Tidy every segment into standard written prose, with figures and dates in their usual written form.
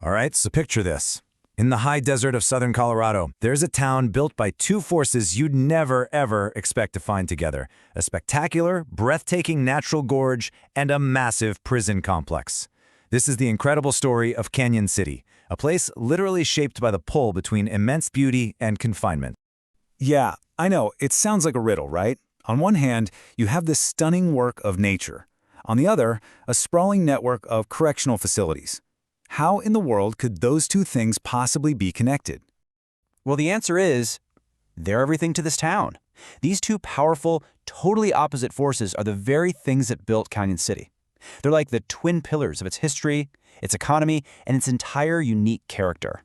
All right, so picture this. In the high desert of southern Colorado, there's a town built by two forces you'd never, ever expect to find together: a spectacular, breathtaking natural gorge and a massive prison complex. This is the incredible story of Cañon City, a place literally shaped by the pull between immense beauty and confinement. Yeah, I know, it sounds like a riddle, right? On one hand, you have this stunning work of nature. On the other, a sprawling network of correctional facilities. How in the world could those two things possibly be connected? Well, the answer is, they're everything to this town. These two powerful, totally opposite forces are the very things that built Cañon City. They're like the twin pillars of its history, its economy, and its entire unique character.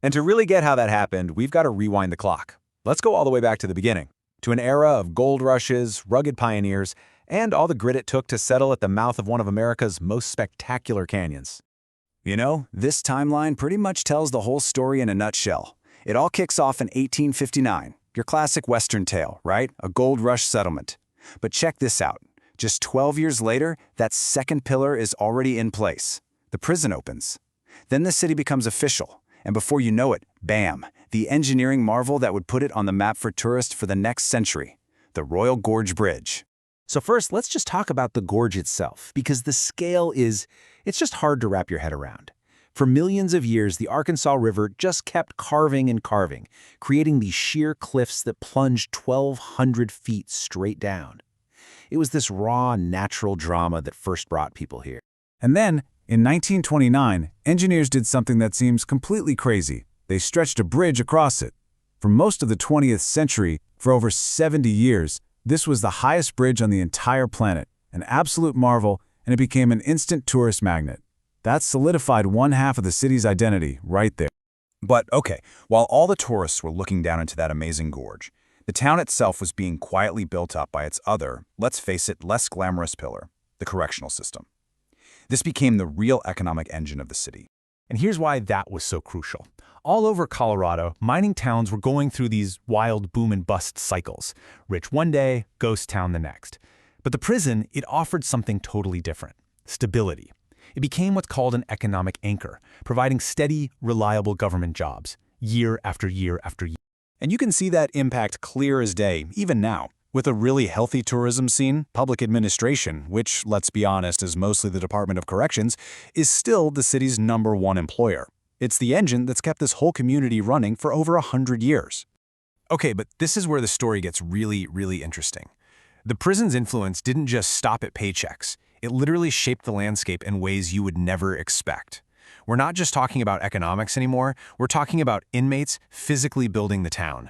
And to really get how that happened, we've got to rewind the clock. Let's go all the way back to the beginning, to an era of gold rushes, rugged pioneers, and all the grit it took to settle at the mouth of one of America's most spectacular canyons. You know, this timeline pretty much tells the whole story in a nutshell. It all kicks off in 1859, your classic Western tale, right? A gold rush settlement. But check this out. Just 12 years later, that second pillar is already in place. The prison opens. Then the city becomes official, and before you know it, bam, the engineering marvel that would put it on the map for tourists for the next century, the Royal Gorge Bridge. So first, let's just talk about the gorge itself, because the scale it's just hard to wrap your head around. For millions of years, the Arkansas River just kept carving and carving, creating these sheer cliffs that plunged 1,200 feet straight down. It was this raw, natural drama that first brought people here. And then, in 1929, engineers did something that seems completely crazy. They stretched a bridge across it. For most of the 20th century, for over 70 years, this was the highest bridge on the entire planet, an absolute marvel, and it became an instant tourist magnet. That solidified one half of the city's identity right there. But okay, while all the tourists were looking down into that amazing gorge, the town itself was being quietly built up by its other, let's face it, less glamorous pillar, the correctional system. This became the real economic engine of the city. And here's why that was so crucial. All over Colorado, mining towns were going through these wild boom and bust cycles. Rich one day, ghost town the next. But the prison, it offered something totally different: stability. It became what's called an economic anchor, providing steady, reliable government jobs, year after year after year. And you can see that impact clear as day, even now. With a really healthy tourism scene, public administration, which, let's be honest, is mostly the Department of Corrections, is still the city's #1 employer. It's the engine that's kept this whole community running for over 100 years. Okay, but this is where the story gets really, really interesting. The prison's influence didn't just stop at paychecks. It literally shaped the landscape in ways you would never expect. We're not just talking about economics anymore, we're talking about inmates physically building the town.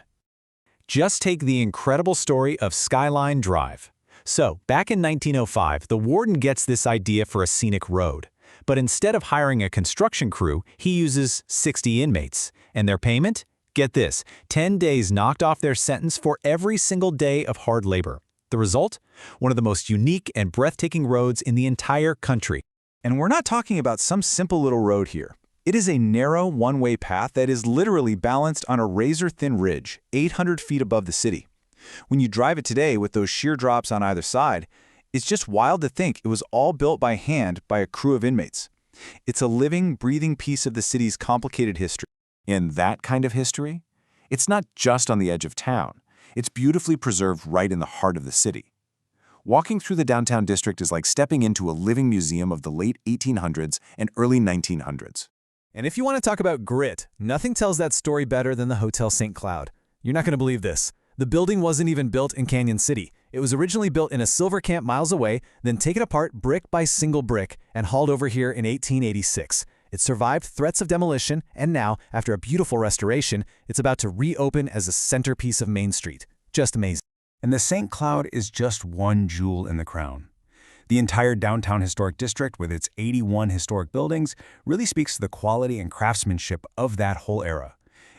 Just take the incredible story of Skyline Drive. So, back in 1905, the warden gets this idea for a scenic road. But instead of hiring a construction crew, he uses 60 inmates. And their payment? Get this, 10 days knocked off their sentence for every single day of hard labor. The result? One of the most unique and breathtaking roads in the entire country. And we're not talking about some simple little road here. It is a narrow, one-way path that is literally balanced on a razor-thin ridge, 800 feet above the city. When you drive it today with those sheer drops on either side, it's just wild to think it was all built by hand by a crew of inmates. It's a living, breathing piece of the city's complicated history. And that kind of history? It's not just on the edge of town. It's beautifully preserved right in the heart of the city. Walking through the downtown district is like stepping into a living museum of the late 1800s and early 1900s. And if you want to talk about grit, nothing tells that story better than the Hotel St. Cloud. You're not going to believe this. The building wasn't even built in Cañon City. It was originally built in a silver camp miles away, then taken apart brick by single brick and hauled over here in 1886. It survived threats of demolition, and now, after a beautiful restoration, it's about to reopen as a centerpiece of Main Street. Just amazing. And the St. Cloud is just one jewel in the crown. The entire downtown historic district, with its 81 historic buildings, really speaks to the quality and craftsmanship of that whole era.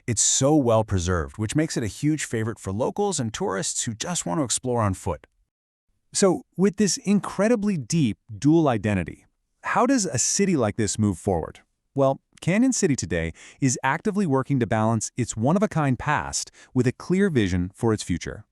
It's so well preserved, which makes it a huge favorite for locals and tourists who just want to explore on foot. So, with this incredibly deep dual identity, how does a city like this move forward? Well, Cañon City today is actively working to balance its one-of-a-kind past with a clear vision for its future.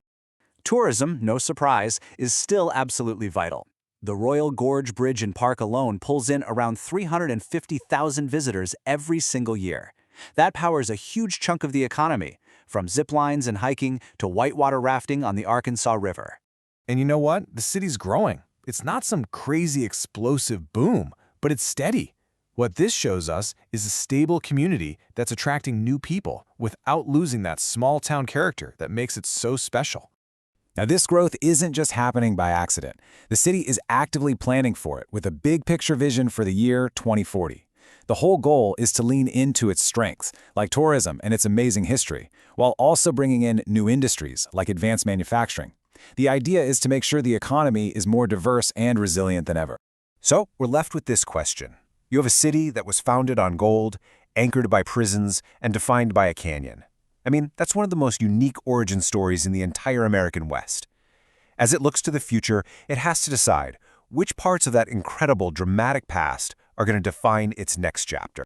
Tourism, no surprise, is still absolutely vital. The Royal Gorge Bridge and Park alone pulls in around 350,000 visitors every single year. That powers a huge chunk of the economy, from zip lines and hiking to whitewater rafting on the Arkansas River. And you know what? The city's growing. It's not some crazy explosive boom, but it's steady. What this shows us is a stable community that's attracting new people without losing that small-town character that makes it so special. Now, this growth isn't just happening by accident. The city is actively planning for it with a big picture vision for the year 2040. The whole goal is to lean into its strengths, like tourism and its amazing history, while also bringing in new industries like advanced manufacturing. The idea is to make sure the economy is more diverse and resilient than ever. So we're left with this question. You have a city that was founded on gold, anchored by prisons, and defined by a canyon. I mean, that's one of the most unique origin stories in the entire American West. As it looks to the future, it has to decide which parts of that incredible, dramatic past are going to define its next chapter.